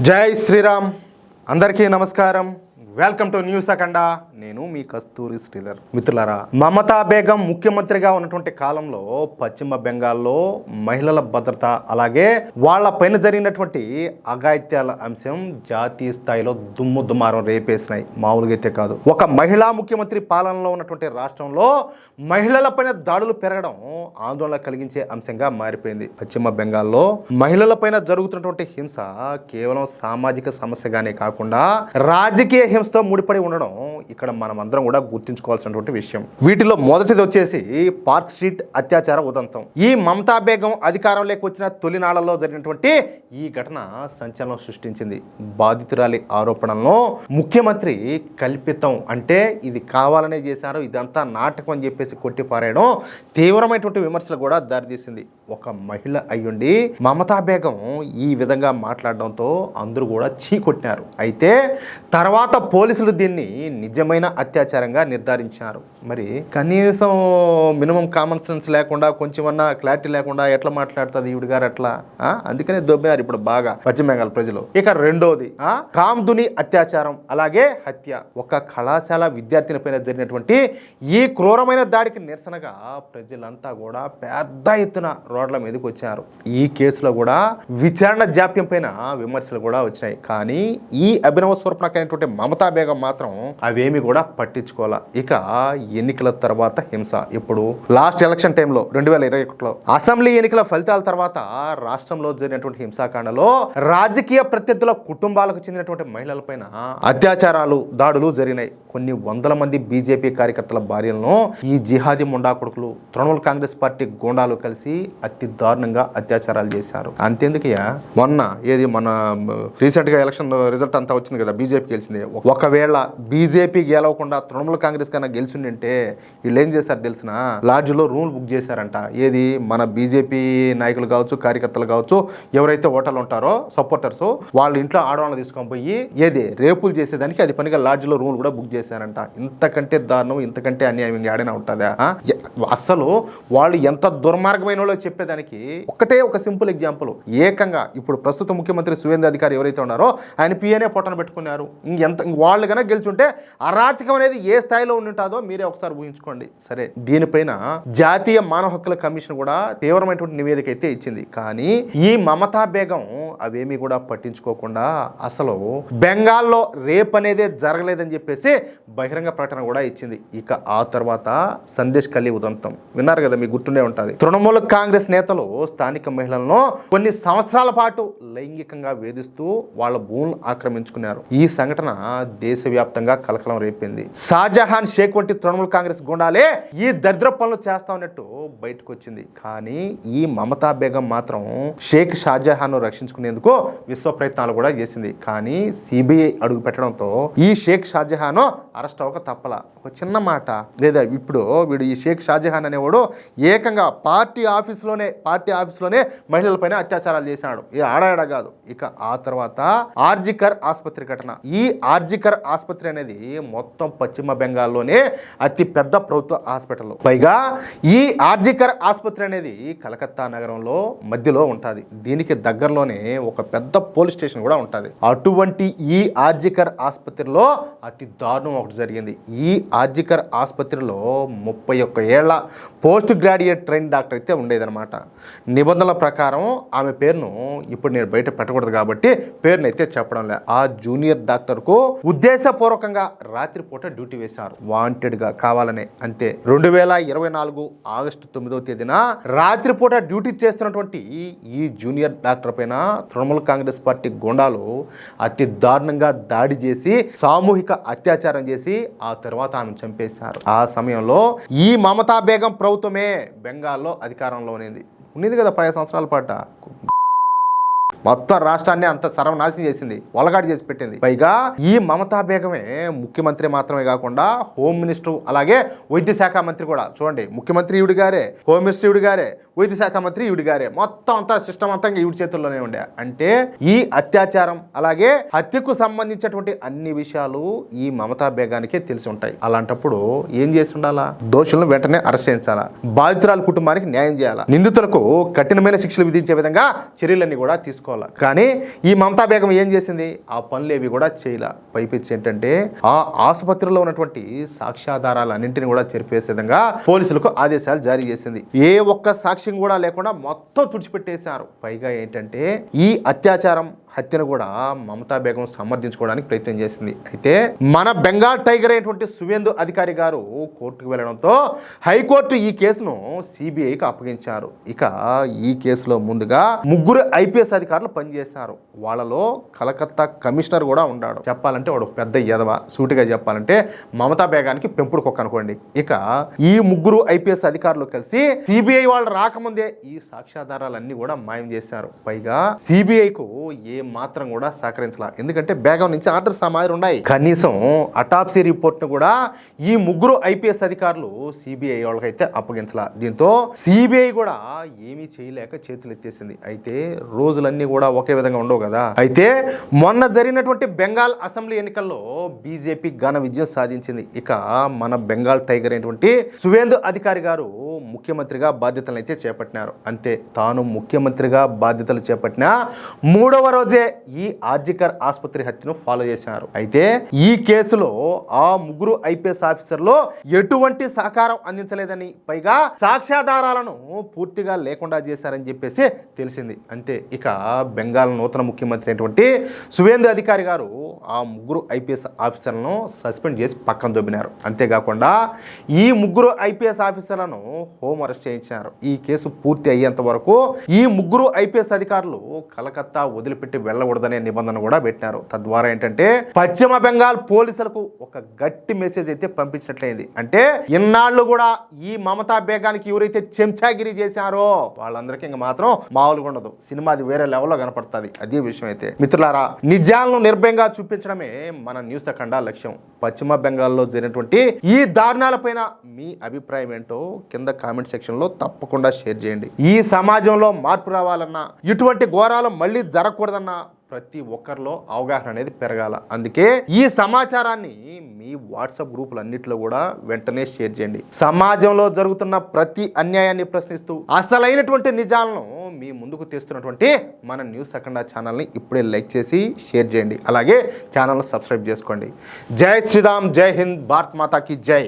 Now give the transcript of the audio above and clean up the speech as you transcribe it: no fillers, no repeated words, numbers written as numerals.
జై శ్రీరామ్. అందరికీ నమస్కారం. వెల్కమ్ టు న్యూస్ అఖండ. నేను మీ కస్తూరి శ్రీధర్. మిత్రులారా, మమతా బేగం ముఖ్యమంత్రిగా ఉన్నటువంటి కాలంలో పశ్చిమ బెంగాల్లో మహిళల భద్రత అలాగే వాళ్ళ పైన జరిగినటువంటి అఘాయిత్యాల అంశం జాతీయ స్థాయిలో దుమ్మారం రేపేసినాయి. మామూలుగా అయితే కాదు. ఒక మహిళా ముఖ్యమంత్రి పాలనలో ఉన్నటువంటి రాష్ట్రంలో మహిళల పైన దాడులు పెరగడం ఆందోళన కలిగించే అంశంగా మారిపోయింది. పశ్చిమ బెంగాల్లో మహిళల పైన జరుగుతున్నటువంటి హింస కేవలం సామాజిక సమస్యగానే కాకుండా రాజకీయ హింసతో ముడిపడి ఉండడం ఇక్కడ మనం అందరం కూడా గుర్తుంచుకోవాల్సినటువంటి విషయం. వీటిలో మొదటిది వచ్చేసి పార్క్ స్ట్రీట్ అత్యాచార ఉదంతం. ఈ మమతా బేగం అధికారంలోకి వచ్చిన తొలినాళ్లలో జరిగినటువంటి ఈ ఘటన సంచలనం సృష్టించింది. బాధితురాలి ఆరోపణలను ముఖ్యమంత్రి కల్పితం, అంటే ఇది కావాలనే చేశారు, ఇదంతా నాటకం అని చెప్పేసి కొట్టిపారేయడం తీవ్రమైనటువంటి విమర్శలు కూడా దారితీసింది. ఒక మహిళ అయ్యుండి మమతా బేగం ఈ విధంగా మాట్లాడడంతో అందరూ కూడా చీకొట్టినారు. అయితే తర్వాత పోలీసులు దీన్ని నిజమైన అత్యాచారంగా నిర్ధారించారు. మరి కనీసం మినిమం కామన్ సెన్స్ లేకుండా, కొంచెమన్నా క్లారిటీ లేకుండా ఎట్లా మాట్లాడుతుంది ఈవిడ గారు అట్లా? అందుకనే దొబ్బినారు ఇప్పుడు బాగా పశ్చిమ బెంగాల్ ప్రజలు. ఇక రెండోది కామ్దుని అత్యాచారం అలాగే హత్య. ఒక కళాశాల విద్యార్థిని పైన జరిగినటువంటి ఈ క్రూరమైన దాడికి నిరసనగా ప్రజలంతా కూడా పెద్ద ఎత్తున రోడ్ల మీదకి వచ్చారు. ఈ కేసులో కూడా విచారణ జాప్యం పైన విమర్శలు కూడా వచ్చినాయి. కానీ ఈ అభినవ స్వరూపణకైనటువంటి మమతా బేగం మాత్రం అవేమి కూడా పట్టించుకోవాలా. ఇక ఎన్నికల తర్వాత హింస. ఇప్పుడు లాస్ట్ ఎలక్షన్ టైంలో 2021లో అసెంబ్లీ ఎన్నికల ఫలితాల తర్వాత రాష్ట్రంలో జరిగినటువంటి హింసాకాండలో రాజకీయ ప్రత్యర్థుల కుటుంబాలకు చెందినటువంటి మహిళలపైన అత్యాచారాలు, దాడులు జరిగినాయి. కొన్ని వందల మంది బీజేపీ కార్యకర్తల భార్యలను ఈ జిహాదీ ముండా కొడుకులు, తృణమూల్ కాంగ్రెస్ పార్టీ గూండాలు కలిసి అతి దారుణంగా అత్యాచారాలు చేశారు. అంతేందుకయ్యా, మన రీసెంట్ గా ఎలక్షన్ రిజల్ట్ అంతా వచ్చింది కదా, బీజేపీ గెలిచింది. ఒకవేళ బీజేపీ గెలవకుండా తృణమూల్ కాంగ్రెస్ కన్నా గెలిచిందంటే వీళ్ళు ఏం చేశారు తెలిసిన? లాడ్జ్లో రూమ్ బుక్ చేశారంట. ఏది? మన బీజేపీ నాయకులు కావచ్చు, కార్యకర్తలు కావచ్చు, ఎవరైతే ఓటర్లు ఉంటారో సపోర్టర్స్, వాళ్ళ ఇంట్లో ఆడవాళ్ళని తీసుకొని పోయి ఏది రేపులు చేసేదానికి అది పనిగా లాడ్జ్లో రూమ్ కూడా బుక్ చేశారంట. ఇంతకంటే దారుణం, ఇంతకంటే అన్యాయం ఆడైనా ఉంటుందా? అసలు వాళ్ళు ఎంత దుర్మార్గమైన వాళ్ళో చెప్పేదానికి ఒకటే ఒక సింపుల్ ఎగ్జాంపుల్. ఏకంగా ఇప్పుడు ప్రస్తుత ముఖ్యమంత్రి సువేంద్ర అధికారి ఎవరైతే ఉన్నారో ఆయన పిఏనే పొట్టన పెట్టుకున్నారు. వాళ్ళు కనుక గెలుచుంటే అరాచకం అనేది ఏ స్థాయిలో ఉంటుందో మీరే ఒకసారి ఊహించుకోండి. సరే, దీనిపైన జాతీయ మానవ హక్కుల కమిషన్ కూడా తీవ్రమైనటువంటి నివేదిక అయితే ఇచ్చింది. కానీ ఈ మమతా బేగం అవేమీ కూడా పట్టించుకోకుండా అసలు బెంగాల్లో రేప్ అనేదే జరగలేదని చెప్పేసి బహిరంగ ప్రకటన కూడా ఇచ్చింది. ఇక ఆ తర్వాత సందేశ్ కలి ఉదంతం విన్నారు కదా, మీకు గుర్తుండే ఉంటుంది. తృణమూల్ కాంగ్రెస్ నేతలు స్థానిక మహిళలను కొన్ని సంవత్సరాల పాటు లైంగికంగా వేధిస్తూ వాళ్ళ భూములు ఆక్రమించుకున్నారు. ఈ సంఘటన దేశవ్యాప్తంగా కలకలం రేపింది. షాజహాన్ షేక్ వంటి తృణమూల్ కాంగ్రెస్ గుండాలే ఈ దరిద్ర పనులు చేస్తా ఉన్నట్టు బయటకు వచ్చింది. కానీ ఈ మమతా బేగం మాత్రం షేక్ షాజహాన్ ను రక్షించుకునేందుకు విశ్వ ప్రయత్నాలు కూడా చేసింది. కానీ సిబిఐ అడుగు పెట్టడంతో ఈ షేక్ షాజహాన్ అరెస్ట్ అవ్వక తప్పల. ఒక చిన్న మాట లేదా, ఇప్పుడు వీడు ఈ షేక్ షాజహాన్ అనేవాడు ఏకంగా పార్టీ ఆఫీసులోనే మహిళలపైన అత్యాచారాలు చేశాడు. ఇది ఆడాడ కాదు. ఇక ఆ తర్వాత ఆర్జికర్ ఆసుపత్రి ఘటన. ఈ ఆర్జికర్ ఆసుపత్రి అనేది మొత్తం పశ్చిమ బెంగాల్లోనే అతి పెద్ద ప్రభుత్వ హాస్పిటల్. పైగా ఈ ఆర్జికర్ ఆసుపత్రి అనేది కలకత్తా నగరంలో మధ్యలో ఉంటుంది. దీనికి దగ్గరలోనే ఒక పెద్ద పోలీస్ స్టేషన్ కూడా ఉంటుంది. అటువంటి ఈ ఆర్జికర్ ఆసుపత్రిలో అతి దారుణం ఒకటి జరిగింది. ఈ ఆర్జికర్ ఆసుపత్రిలో 31 ఏళ్ల పోస్ట్ గ్రాడ్యుయేట్ ట్రైన్ డాక్టర్ అయితే ఉండేదన్నమాట. నిబంధనల ప్రకారం ఆమె పేరును ఇప్పుడు నేను బయట పెట్టకూడదు కాబట్టి పేరునైతే చెప్పడం లే. ఆ జూనియర్ డాక్టర్కు ఉద్దేశపూర్వకంగా రాత్రిపూట డ్యూటీ వేశారు, వాంటెడ్గా, కావాలనే. అంతే. 2024 ఆగస్టు 9వ తేదీన రాత్రిపూట డ్యూటీ చేస్తున్నటువంటి ఈ జూనియర్ డాక్టర్ పైన తృణమూల్ కాంగ్రెస్ పార్టీ గూండాలు అతి దారుణంగా దాడి చేసి సామూహిక అత్యాచారం చేసి ఆ తర్వాత ఆమెను చంపేశారు. ఆ సమయంలో ఈ మమతా బేగం ప్రభుత్వమే బెంగాల్లో అధికారంలో ఉన్నది కదా 5 సంవత్సరాల పాటు. మొత్తం రాష్ట్రాన్ని అంత సర్వనాశనం చేసింది, వలగాడి చేసి పెట్టింది. పైగా ఈ మమతా బేగమే ముఖ్యమంత్రి మాత్రమే కాకుండా హోమ్ మినిస్టర్ అలాగే వైద్య శాఖ మంత్రి కూడా. చూడండి, ముఖ్యమంత్రి ఈవిడ గారే, హోమ్ మినిస్టర్ ఈవిడ గారే, వైద్య శాఖ మంత్రి ఈవిడి గారే, మొత్తం అంతా సిస్టమ్ అంతా ఈవిడి చేతుల్లోనే ఉండే. అంటే ఈ అత్యాచారం అలాగే హత్యకు సంబంధించినటువంటి అన్ని విషయాలు ఈ మమతా బేగానికే తెలిసి ఉంటాయి. అలాంటప్పుడు ఏం చేసి ఉండాలా? దోషులను వెంటనే అరెస్ట్ చేయించాలా, బాధితురాల కుటుంబానికి న్యాయం చేయాలా, నిందితులకు కఠినమైన శిక్షలు విధించే విధంగా చర్యలన్నీ కూడా తీసుకోవాలా. కానీ ఈ మమతా బేగం ఏం చేసింది? ఆ పనులేవి కూడా చేయలే. పైపిచ్చి ఏంటంటే ఆ ఆసుపత్రిలో ఉన్నటువంటి సాక్ష్యాధారాలన్నింటినీ కూడా చెరిపేసే విధంగా పోలీసులకు ఆదేశాలు జారీ చేసింది. ఏ ఒక్క సాక్ష్యం కూడా లేకుండా మొత్తం తుడిచిపెట్టేశారు. పైగా ఏంటంటే ఈ అత్యాచారం హత్యను కూడా మమతా బేగం సమర్థించుకోవడానికి ప్రయత్నం చేసింది. అయితే మన బెంగాల్ టైగర్ అయినటువంటి సువేందు అధికారి గారు కోర్టుకు వెళ్లడంతో హైకోర్టు ఈ కేసును సిబిఐకి అప్పగించారు. ఇక ఈ కేసులో ముందుగా 3 ఐపీఎస్ అధికారులు పనిచేశారు. వాళ్ళలో కలకత్తా కమిషనర్ కూడా ఉన్నాడు. చెప్పాలంటే వాడు పెద్ద ఎదవ. సూటిగా చెప్పాలంటే మమతా బేగానికి పెంపుడు కుక్క అనుకోండి. ఇక ఈ 3 ఐపీఎస్ అధికారులు కలిసి సిబిఐ వాళ్ళు రాకముందే ఈ సాక్ష్యాధారాలన్నీ కూడా మాయం చేశారు. పైగా సిబిఐకు ఏ మాత్రం కూడా సహకరించాల. ఎందుకంటే బేగం నుంచి ఆర్డర్స్ ఆ మాదిరి ఉన్నాయి. కనీసం అటాప్సీ రిపోర్ట్ ను కూడా ఈ 3 ఐపీఎస్ అధికారులు సిబిఐ వాళ్ళకైతే అప్పగించాల. దీంతో సిబిఐ కూడా ఏమీ చేయలేక చేతులు ఎత్తేసింది. అయితే రోజులన్నీ కూడా ఒకే విధంగా ఉండవు కదా. అయితే మొన్న జరిగినటువంటి బెంగాల్ అసెంబ్లీ ఎన్నికల్లో బీజేపీ ఘన విజయం సాధించింది. ఇక మన బెంగాల్ టైగర్ అయినటువంటి సువేందు అధికారి గారు ముఖ్యమంత్రిగా బాధ్యతలు అయితే చేపట్టినారు. అంతే, తాను ముఖ్యమంత్రిగా బాధ్యతలు చేపట్టిన 3వ రోజే ఈ ఆర్జికర్ ఆసుపత్రి హత్యను ఫాలో చేశారు. అయితే ఈ కేసులో ఆ 3 ఐపీఎస్ ఆఫీసర్లు ఎటువంటి సహకారం అందించలేదని, పైగా సాక్ష్యాధారాలను పూర్తిగా లేకుండా చేశారని చెప్పేసి తెలిసింది. అంతే, ఇక బెంగాల్ నూతన ముఖ్యమంత్రి అయినటువంటి సువేందు అధికారి గారు ఆ 3 ఐపీఎస్ ఆఫీసర్లను సస్పెండ్ చేసి పక్కన దొబ్బినారు. అంతేకాకుండా ఈ 3 ఐపీఎస్ ఆఫీసర్లను హోమ్ అరెస్ట్ చేయించారు. ఈ కేసు పూర్తి అయ్యేంత వరకు ఈ 3 ఐపీఎస్ అధికారులు కలకత్తా వదిలిపెట్టి వెళ్ళకూడదనే నిబంధన కూడా పెట్టారు. తద్వారా ఏంటంటే పశ్చిమ బెంగాల్ పోలీసులకు ఒక గట్టి మెసేజ్ అయితే పంపించినట్లయింది. అంటే ఇన్నాళ్ళు కూడా ఈ మమతా బేగానికి ఎవరైతే చెంచాగిరి చేశారో వాళ్ళందరికీ ఇంకా మాత్రం మామూలుగా ఉండదు. సినిమాది వేరే లెవెల్లో కనపడుతుంది. అదే విషయం. అయితే మిత్రులారా, నిజాలను నిర్భయంగా చూపించడమే మన న్యూస్ అఖండ లక్ష్యం. పశ్చిమ బెంగాల్లో జరిగినటువంటి ఈ దారుణాలపైన మీ అభిప్రాయం ఏంటో కింద కామెంట్ సెక్షన్ లో తప్పకుండా షేర్ చేయండి. ఈ సమాజంలో మార్పు రావాలన్నా, ఇటువంటి ఘోరాలు మళ్ళీ జరగకూడదన్నా ప్రతి ఒక్కరిలో అవగాహన అనేది పెరగాల. అందుకే ఈ సమాచారాన్ని మీ వాట్సాప్ గ్రూపులన్నింటిలో కూడా వెంటనే షేర్ చేయండి. సమాజంలో జరుగుతున్న ప్రతి అన్యాయాన్ని ప్రశ్నిస్తూ అసలైనటువంటి నిజాలను మీ ముందుకు తెస్తున్నటువంటి మన న్యూస్ అఖండ ఛానల్ని ఇప్పుడే లైక్ చేసి షేర్ చేయండి. అలాగే ఛానల్ని సబ్స్క్రైబ్ చేసుకోండి. జై శ్రీరామ్, జై హింద్, భారత్ మాతాకి జై.